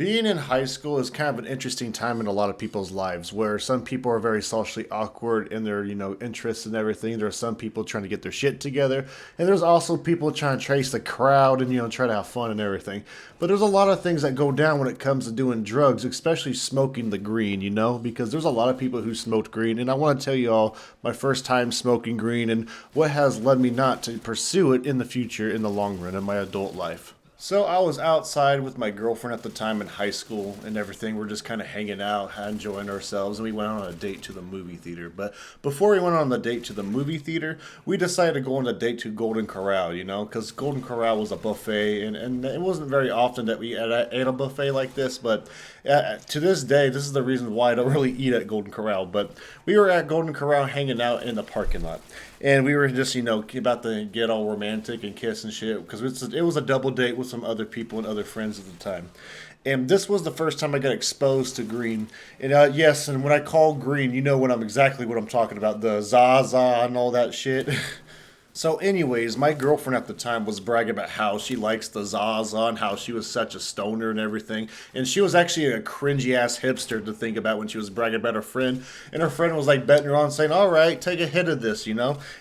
Being in high school is kind of an interesting time in a lot of people's lives where some people are very socially awkward in their, interests and everything. There are some people trying to get their shit together, and there's also people trying to trace the crowd and, try to have fun and everything. But there's a lot of things that go down when it comes to doing drugs, especially smoking the green, because there's a lot of people who smoked green, and I want to tell you all my first time smoking green and what has led me not to pursue it in the future in the long run in my adult life. So I was outside with my girlfriend at the time in high school and everything. We're just kind of hanging out, enjoying ourselves, and we went on a date to the movie theater. But before we went on the date to the movie theater, we decided to go on a date to Golden Corral, because Golden Corral was a buffet, and it wasn't very often that we ate a buffet like this. But to this day, this is the reason why I don't really eat at Golden Corral. But we were at Golden Corral hanging out in the parking lot. And we were just, about to get all romantic and kiss and shit because it was a double date with some other people and other friends at the time. And this was the first time I got exposed to green. And yes, and when I call green, you know exactly what I'm talking about. The Zaza and all that shit. So, anyways, my girlfriend at the time was bragging about how she likes the Zaza and how she was such a stoner and everything. And she was actually a cringy ass hipster to think about when she was bragging about her friend. And her friend was like betting her on, saying, "All right, take a hit of this,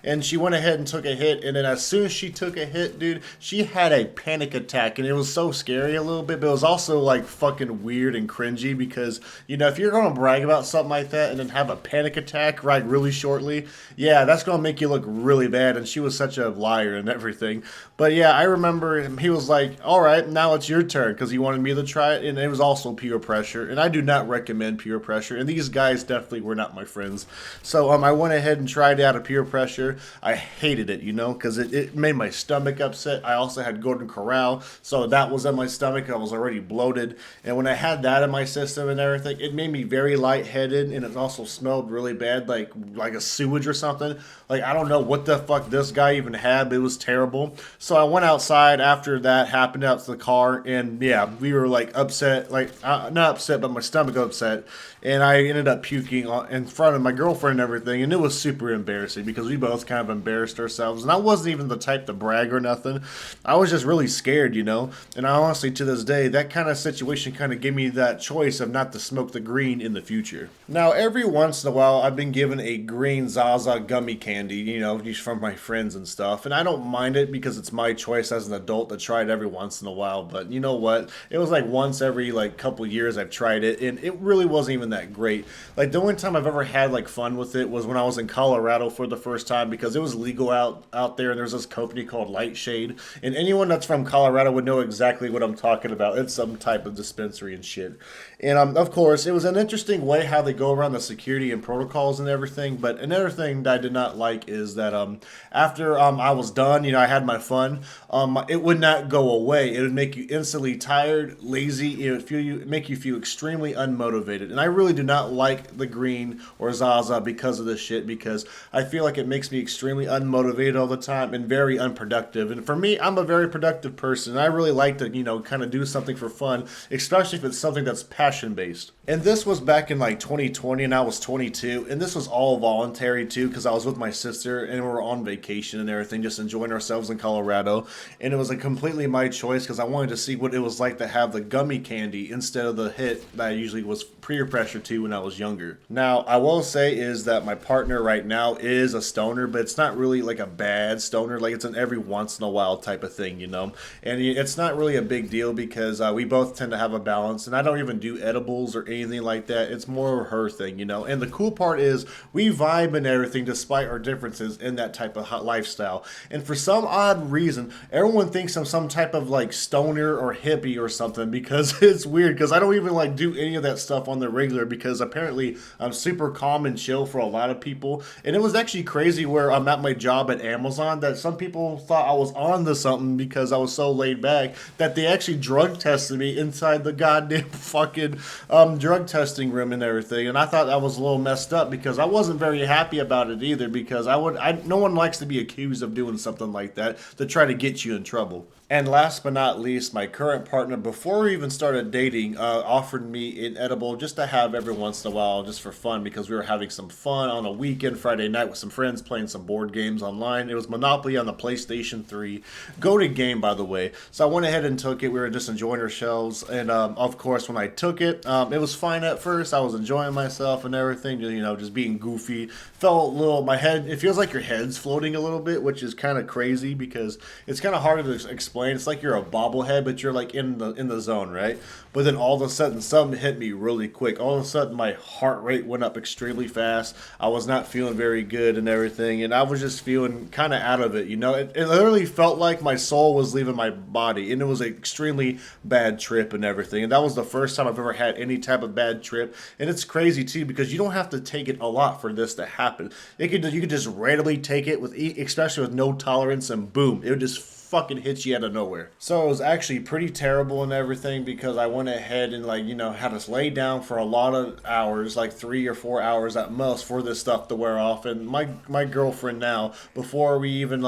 And she went ahead and took a hit. And then as soon as she took a hit, dude, she had a panic attack. And it was so scary a little bit, but it was also like fucking weird and cringy because, if you're going to brag about something like that and then have a panic attack right really shortly, yeah, that's going to make you look really bad. And she was such a liar and everything. But yeah, I remember he was like, "All right, now it's your turn," because he wanted me to try it, and it was also peer pressure, and I do not recommend peer pressure, and these guys definitely were not my friends. So I went ahead and tried it out of peer pressure. I hated it, because it made my stomach upset. I also had Golden Corral, so that was in my stomach. I was already bloated, and when I had that in my system and everything, it made me very lightheaded, and it also smelled really bad, like a sewage or something. Like, I don't know what the fuck this guy even had, but it was terrible. So I went outside after that happened out to the car, and yeah, we were like upset, like not upset, but my stomach upset, and I ended up puking in front of my girlfriend and everything, and it was super embarrassing because we both kind of embarrassed ourselves, and I wasn't even the type to brag or nothing. I was just really scared, and I honestly, to this day, that kind of situation kind of gave me that choice of not to smoke the green in the future. Now, every once in a while, I've been given a green Zaza gummy candy, from my friends and stuff, and I don't mind it because it's my choice as an adult to try it every once in a while. But you know what? It was like once every couple years I've tried it, and it really wasn't even that great. Like the only time I've ever had fun with it was when I was in Colorado for the first time because it was legal out there, and there's this company called Lightshade, and anyone that's from Colorado would know exactly what I'm talking about. It's some type of dispensary and shit. And of course, it was an interesting way how they go around the security and protocols and everything. But another thing that I did not like is that after I was done, I had my fun. It would not go away. It would make you instantly tired, lazy. It would make you feel extremely unmotivated. And I really do not like the green or Zaza because of this shit. Because I feel like it makes me extremely unmotivated all the time and very unproductive. And for me, I'm a very productive person. And I really like to kind of do something for fun, especially if it's something that's passion based. And this was back in 2020, and I was 22, and this was all voluntary too because I was with my sister and we were on vacation and everything, just enjoying ourselves in Colorado. And it was completely my choice because I wanted to see what it was like to have the gummy candy instead of the hit that I usually was peer pressure to when I was younger. Now, I will say is that my partner right now is a stoner, but it's not really like a bad stoner. Like it's an every once in a while type of thing, And it's not really a big deal because we both tend to have a balance, and I don't even do edibles or anything like that. It's more her thing, And the cool part is we vibe and everything despite our differences in that type of lifestyle. And for some odd reason, everyone thinks I'm some type of stoner or hippie or something because it's weird because I don't even do any of that stuff on the regular because apparently I'm super calm and chill for a lot of people. And it was actually crazy where I'm at my job at Amazon that some people thought I was on to something because I was so laid back that they actually drug tested me inside the goddamn fucking drug testing room and everything. And I thought that was a little messed up because I wasn't very happy about it either because no one likes to be falsely accused of doing something like that to try to get you in trouble. And last but not least, my current partner, before we even started dating, offered me an edible just to have every once in a while, just for fun, because we were having some fun on a weekend, Friday night, with some friends playing some board games online. It was Monopoly on the PlayStation 3. Goated game, by the way. So I went ahead and took it. We were just enjoying ourselves. And of course, when I took it, it was fine at first. I was enjoying myself and everything, just being goofy. Felt a little, my head, it feels like your head's floating a little bit, which is kind of crazy because it's kind of hard to explain. It's like you're a bobblehead, but you're like in the zone, right? But then all of a sudden, something hit me really quick. All of a sudden, my heart rate went up extremely fast. I was not feeling very good and everything, and I was just feeling kind of out of it. It literally felt like my soul was leaving my body, and it was an extremely bad trip and everything. And that was the first time I've ever had any type of bad trip. And it's crazy too because you don't have to take it a lot for this to happen. You could just randomly take it especially with no tolerance, and boom, it would just fucking hits you out of nowhere. So it was actually pretty terrible and everything because I went ahead and had us lay down for a lot of hours, like 3 or 4 hours at most, for this stuff to wear off. And my girlfriend now, before we even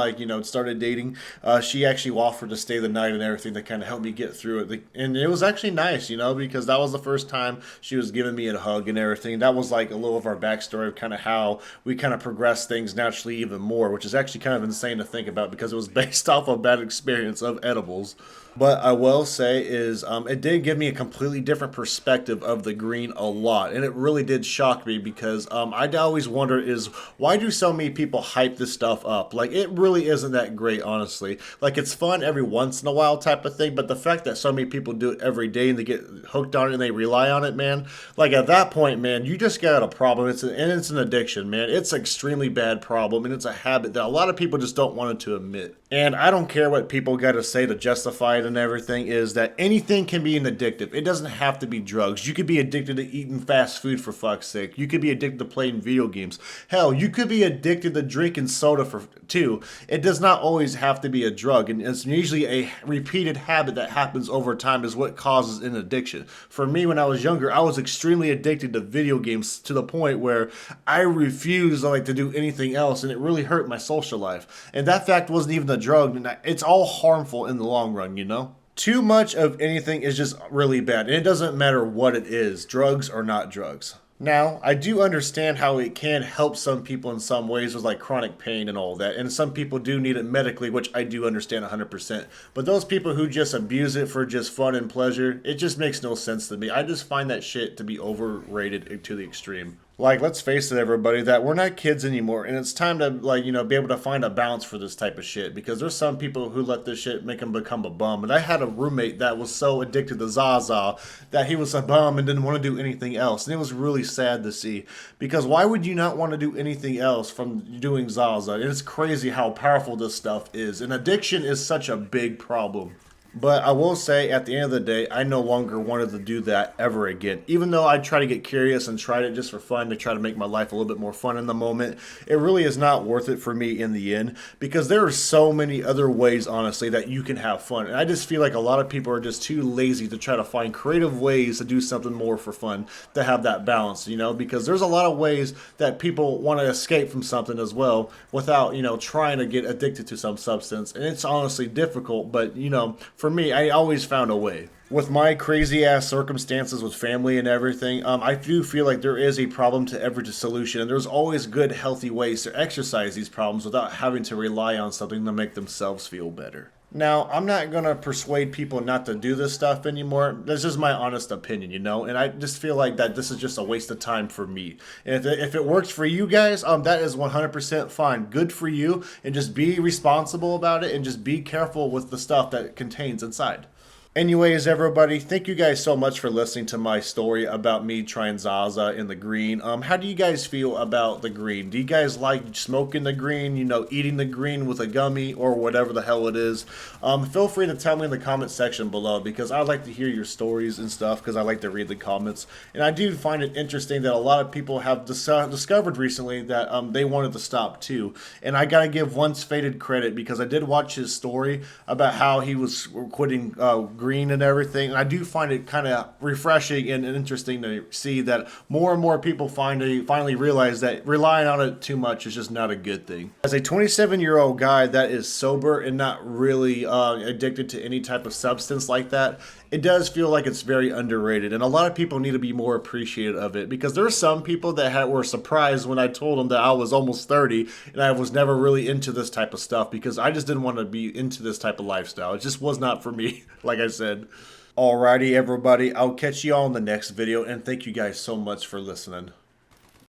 started dating, she actually offered to stay the night and everything to kind of help me get through it. And it was actually nice, because that was the first time she was giving me a hug and everything. That was like a little of our backstory of kind of how we kind of progressed things naturally even more, which is actually kind of insane to think about because it was based off of bad experience of edibles. But I will say is it did give me a completely different perspective of the green a lot. And it really did shock me because I'd always wonder is why do so many people hype this stuff up? Like, it really isn't that great, honestly. Like, it's fun every once in a while type of thing. But the fact that so many people do it every day and they get hooked on it and they rely on it, man. Like, at that point, man, you just got a problem. It's an addiction, man. It's an extremely bad problem. And it's a habit that a lot of people just don't want to admit. And I don't care what people got to say to justify it and everything, is that anything can be an addictive. It doesn't have to be drugs. You could be addicted to eating fast food, for fuck's sake. You could be addicted to playing video games. Hell, you could be addicted to drinking soda too. It does not always have to be a drug, and it's usually a repeated habit that happens over time is what causes an addiction. For me, when I was younger, I was extremely addicted to video games to the point where I refused to do anything else, and it really hurt my social life. And that fact wasn't even a drug, and it's all harmful in the long run, Too much of anything is just really bad, and it doesn't matter what it is, drugs or not drugs. Now, I do understand how it can help some people in some ways with chronic pain and all that, and some people do need it medically, which I do understand 100%. But those people who just abuse it for just fun and pleasure, it just makes no sense to me. I just find that shit to be overrated to the extreme. Let's face it, everybody, that we're not kids anymore, and it's time to, be able to find a balance for this type of shit, because there's some people who let this shit make them become a bum, and I had a roommate that was so addicted to Zaza that he was a bum and didn't want to do anything else, and it was really sad to see, because why would you not want to do anything else from doing Zaza? And it's crazy how powerful this stuff is, and addiction is such a big problem. But I will say, at the end of the day, I no longer wanted to do that ever again. Even though I try to get curious and tried it just for fun to try to make my life a little bit more fun in the moment, it really is not worth it for me in the end. Because there are so many other ways, honestly, that you can have fun. And I just feel like a lot of people are just too lazy to try to find creative ways to do something more for fun, to have that balance, Because there's a lot of ways that people want to escape from something as well without, trying to get addicted to some substance. And it's honestly difficult, but, for me, I always found a way. With my crazy ass circumstances with family and everything, I do feel like there is a problem to every solution, and there's always good, healthy ways to exercise these problems without having to rely on something to make themselves feel better. Now, I'm not going to persuade people not to do this stuff anymore. This is my honest opinion, and I just feel like that this is just a waste of time for me. And if it works for you guys, that is 100% fine. Good for you, and just be responsible about it, and just be careful with the stuff that it contains inside. Anyways, everybody, thank you guys so much for listening to my story about me trying Zaza in the green. How do you guys feel about the green? Do you guys like smoking the green, eating the green with a gummy or whatever the hell it is? Feel free to tell me in the comment section below, because I like to hear your stories and stuff, because I like to read the comments. And I do find it interesting that a lot of people have discovered recently that they wanted to stop too. And I gotta give Once Faded credit, because I did watch his story about how he was quitting green and everything. And I do find it kind of refreshing and interesting to see that more and more people finally realize that relying on it too much is just not a good thing. As a 27-year-old guy that is sober and not really addicted to any type of substance like that, it does feel like it's very underrated, and a lot of people need to be more appreciative of it, because there are some people that were surprised when I told them that I was almost 30 and I was never really into this type of stuff, because I just didn't want to be into this type of lifestyle. It just was not for me, like I said. Alrighty, everybody, I'll catch you all in the next video, and thank you guys so much for listening.